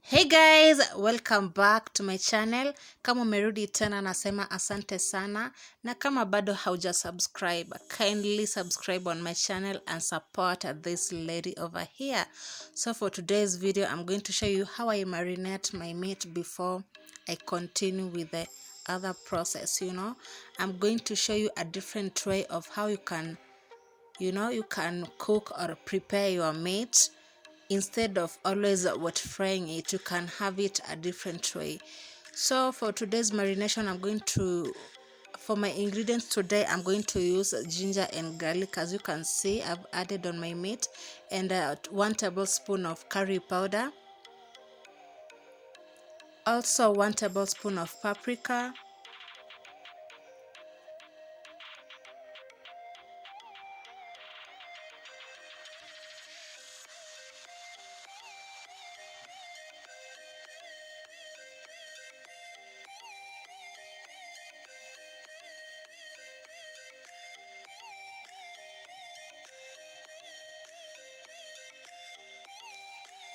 Hey guys, welcome back to my channel. Kama umerudi tena nasema asante sana, na kama bado hauja subscribe, kindly subscribe on my channel and support this lady over here. So for today's video, I'm going to show you how I marinate my meat before I continue with the other process. I'm going to show you a different way of how you can cook or prepare your meat. Instead of always frying it, you can have it a different way. So for today's marination, for my ingredients today, I'm going to use ginger and garlic. As you can see, I've added on my meat, and 1 tablespoon of curry powder, also 1 tablespoon of paprika,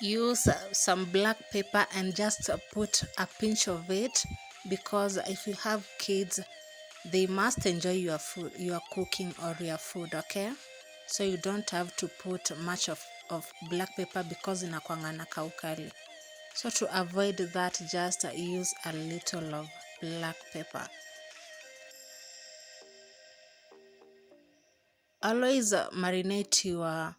use some black pepper, and just put a pinch of it, because if you have kids, they must enjoy your food, your cooking or your food. Okay, so you don't have to put much of black pepper because inakwanga na kaukali. So to avoid that, just use a little of black pepper. Always marinate your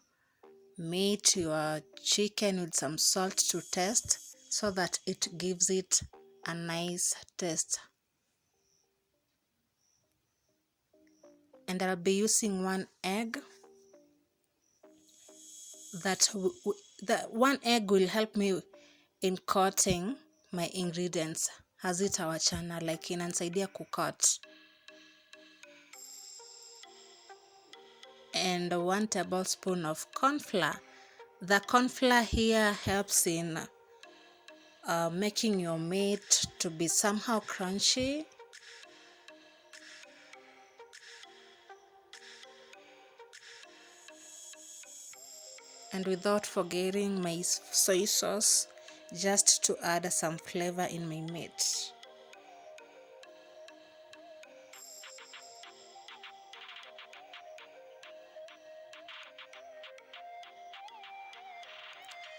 meat, your chicken, with some salt to taste, so that it gives it a nice taste. And I'll be using 1 egg. The 1 egg will help me in coating my ingredients, hazitawachana, like inanisaidia kucut. And 1 tablespoon of corn flour. The corn flour here helps in making your meat to be somehow crunchy. And without forgetting my soy sauce, just to add some flavor in my meat.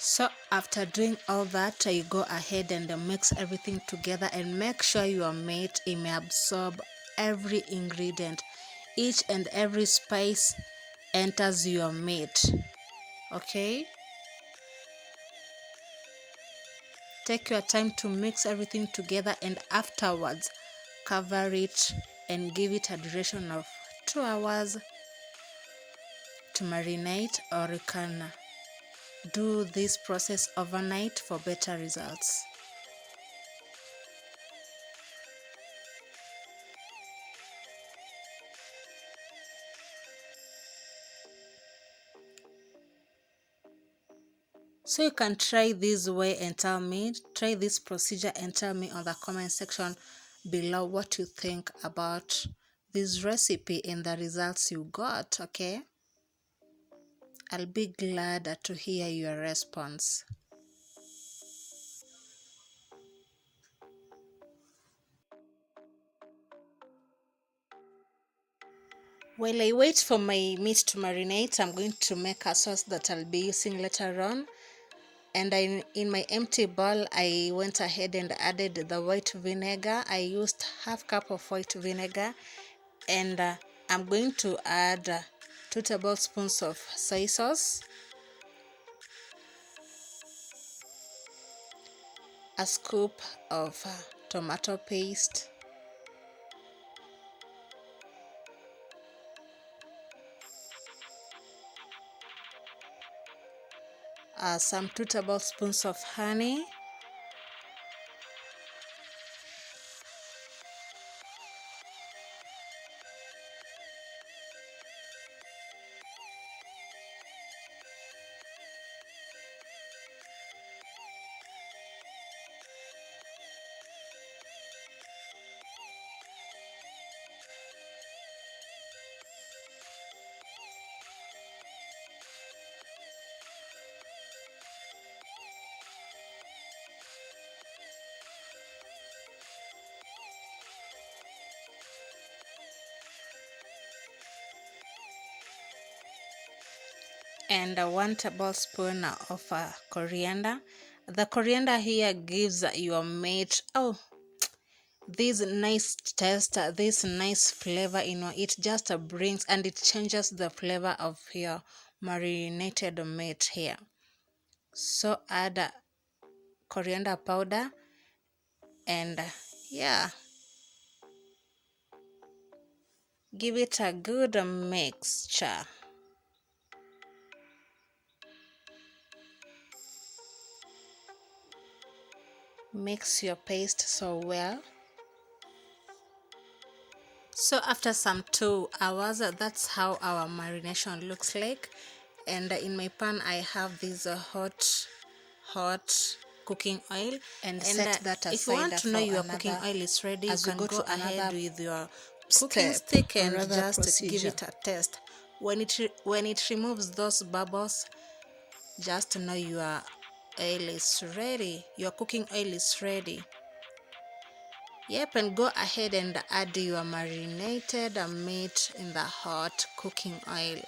So after doing all that, you go ahead and mix everything together, and make sure your meat may absorb every ingredient. Each and every spice enters your meat. Okay, take your time to mix everything together, and afterwards cover it and give it a duration of 2 hours to marinate, or you can do this process overnight for better results. So you can try this way and try this procedure and tell me on the comment section below what you think about this recipe and the results you got. Okay, I'll be glad to hear your response. While I wait for my meat to marinate, I'm going to make a sauce that I'll be using later on. And in my empty bowl, I went ahead and added the white vinegar. I used 1/2 cup of white vinegar, and I'm going to add 2 tablespoons of soy sauce, a scoop of tomato paste, some 2 tablespoons of honey, and 1 tablespoon of coriander. The coriander here gives your meat this nice taste, this nice flavor. It just brings and it changes the flavor of your marinated meat here. So add coriander powder and yeah, give it a good mixture. Mix your paste so well. So after some 2 hours, that's how our marination looks like. And in my pan I have this hot cooking oil, and set that if you aside want to know for your cooking another, oil is ready, you as we can go go to ahead another with your cooking step stick or and rather just give procedure. it a taste. When it removes those bubbles, just know your oil is ready, your cooking oil is ready. Yep, and go ahead and add your marinated meat in the hot cooking oil.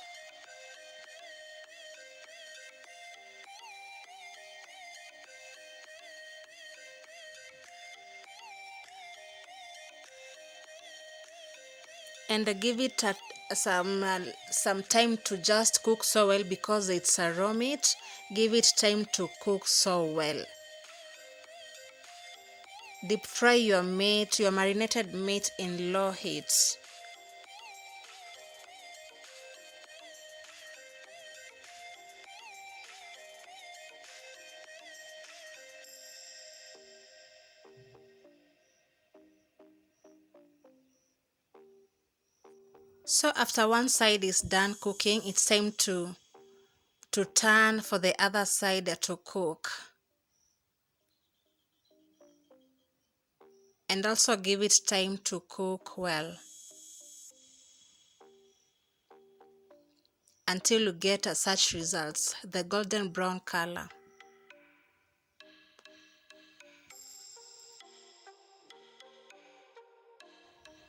And give it some time to just cook so well, because it's a raw meat. Give it time to cook so well. Deep fry your meat, your marinated meat, in low heat. So after one side is done cooking, it's time to turn for the other side to cook. And also give it time to cook well until you get such results, the golden brown color.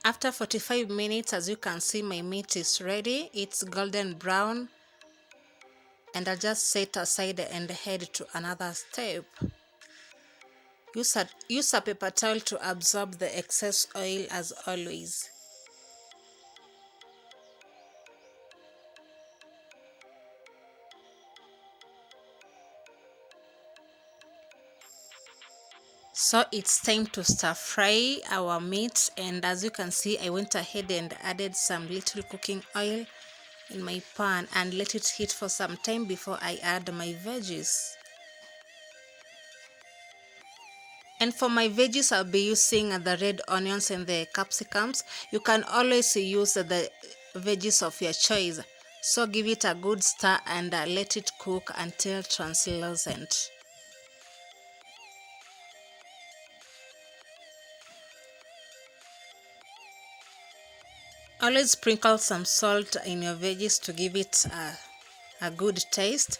After 45 minutes, as you can see, my meat is ready. It's golden brown, and I'll just set aside and head to another step. Use a paper towel to absorb the excess oil as always. So it's time to stir fry our meat, and as you can see, I went ahead and added some little cooking oil in my pan and let it heat for some time before I add my veggies. And for my veggies, I'll be using the red onions and the capsicums. You can always use the veggies of your choice. So give it a good stir and let it cook until translucent. Always sprinkle some salt in your veggies to give it a good taste.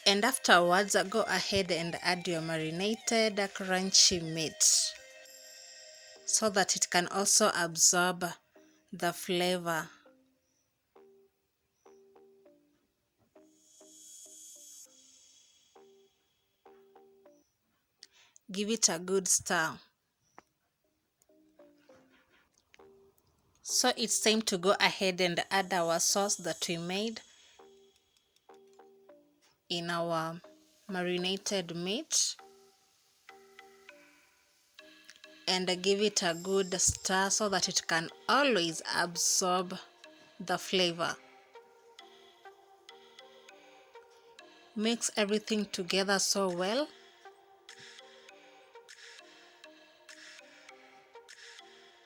And afterwards, go ahead and add your marinated crunchy meat so that it can also absorb the flavor. Give it a good stir. So it's time to go ahead and add our sauce that we made in our marinated meat, and give it a good stir so that it can always absorb the flavor. Mix everything together so well.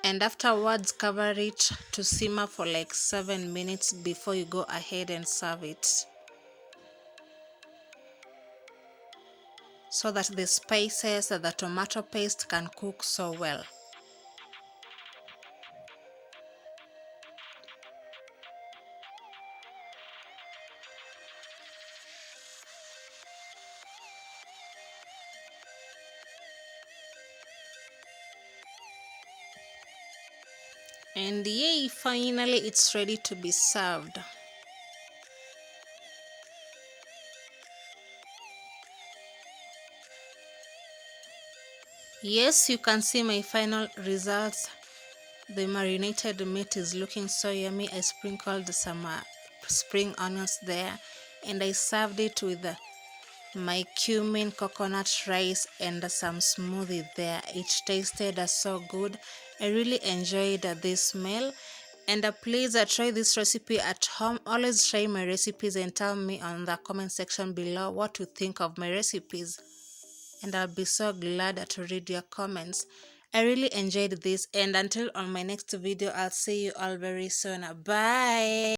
And afterwards, cover it to simmer for like 7 minutes before you go ahead and serve it, so that the spices, the tomato paste can cook so well. And yay, finally it's ready to be served. Yes, you can see my final results. The marinated meat is looking so yummy. I sprinkled some spring onions there, and I served it with my cumin coconut rice and some smoothie there. It tasted so good. I really enjoyed this meal. And please try this recipe at home. Always try my recipes and tell me on the comment section below what you think of my recipes, and I'll be so glad to read your comments. I really enjoyed this, and until on my next video, I'll see you all very soon. Bye.